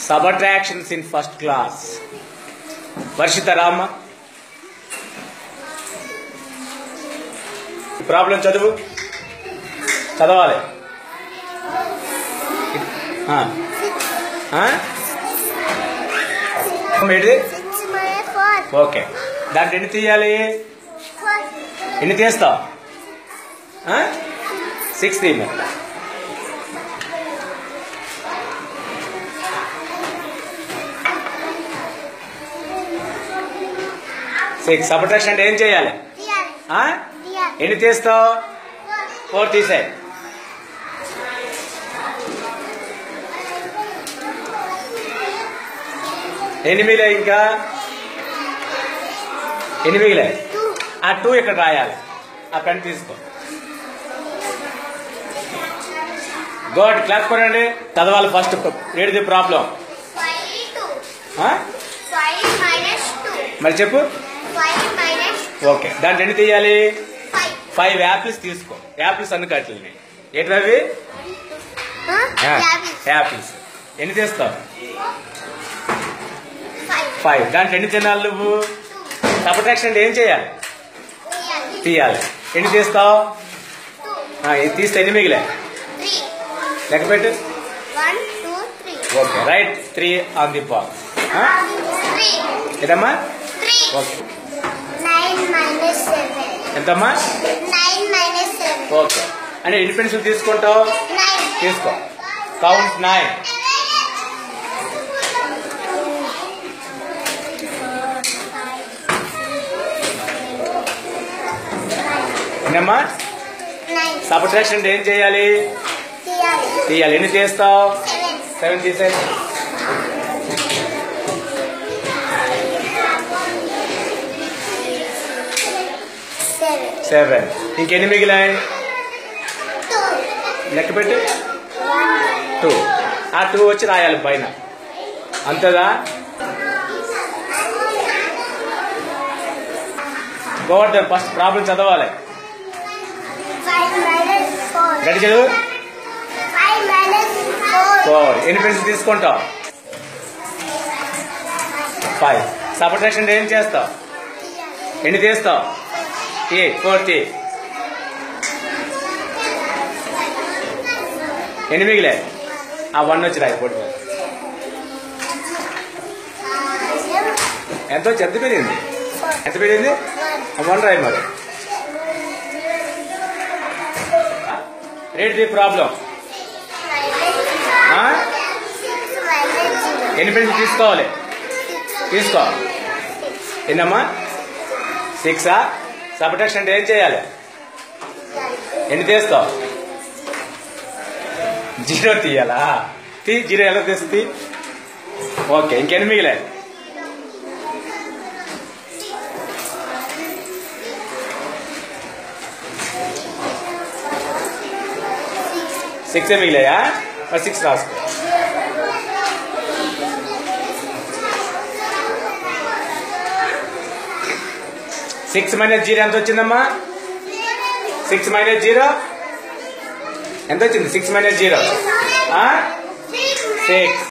Subtractions in first class. Varshita Rama. Problem చదువు చదవాలి. Okay దాంట్లో ఎన్ని తీయాలి ఎన్ని తీస్తావు 6 తీయ 6 సబ్ట్రాక్షన్ అంటే ఏం చేయాలి ఎన్ని తీస్తావు 4 తీసాయి ఎన్ని మిగిలాయి ఇంకా ఎన్ని మిగిలాయి ఆ 2 ఇక్కడ రాయాలి ఆ పెన్ తీసుకో గుడ్ క్లాస్ కొనండి చదవాలి ఫస్ట్ రీడ్ ది ప్రాబ్లం మరి చెప్పు ఓకే దాంట్లో ఎన్ని తీయాలి 5 యాపిల్స్ తీసుకో యాపిల్స్ అన్ని కట్టలని ఏంటి అవి యాపిల్స్ ఎన్ని తీస్తావు 5 దాంట్లో ఎన్ని తినాలి నువ్వు సబ్ట్రాక్షన్ అంటే ఏం చేయాలి తీయాలి ఎన్ని తీస్తావు తీస్తే ఎన్ని మిగిలే లెక్క పెట్టు okay right 3 on the box ఏదమ్మా ఓకే ఎంతమ్మా ఓకే అంటే ఎన్ని పెన్సిల్ తీసుకుంటావు తీసుకో కౌంట్ 9 ఎన్నమ్మా సబ్ట్రాక్షన్ అంటే ఏం చేయాలి తీయాలి ఎన్ని చేస్తావు 7 తీసే సెవెన్ ఇంకెన్ని మిగిలాయి లెక్క పెట్టి 2 ఆ 2 వచ్చి రాయాలి పైన అంతేదా గోవర్ధన్ ఫస్ట్ ప్రాబ్లం చదవాలి గడి చదువు 4 ఎన్ని పెన్సిల్ తీసుకుంటావు 5 సబ్ట్రాక్షన్ ఏం చేస్తావు ఎన్ని తీస్తావు 4 ఎన్ని మిగిలే ఆ 1 వచ్చి రాయి పొడి ఎంత వచ్చి ఎంత పెరిగింది 1 రాయి మరి రీడ్ ది ప్రాబ్లం ఎన్ని పెన్సిల్ తీసుకోవాలి తీసుకో ఎన్నమ్మా 6 సబ్ట్రాక్షన్ అంటే ఏం చేయాలి ఎన్ని తీస్తావు 0 తీయాలా 0 ఎలా తీస్తుంది ఓకే ఇంకెన్ని మిగిలే సిక్స్ మిగిలాయా మరి 6 రాసుకో సిక్స్ మైనస్ 0 ఎంత వచ్చిందమ్మా 6 మైనస్ 0 ఎంత వచ్చింది 6 మైనస్ 0 6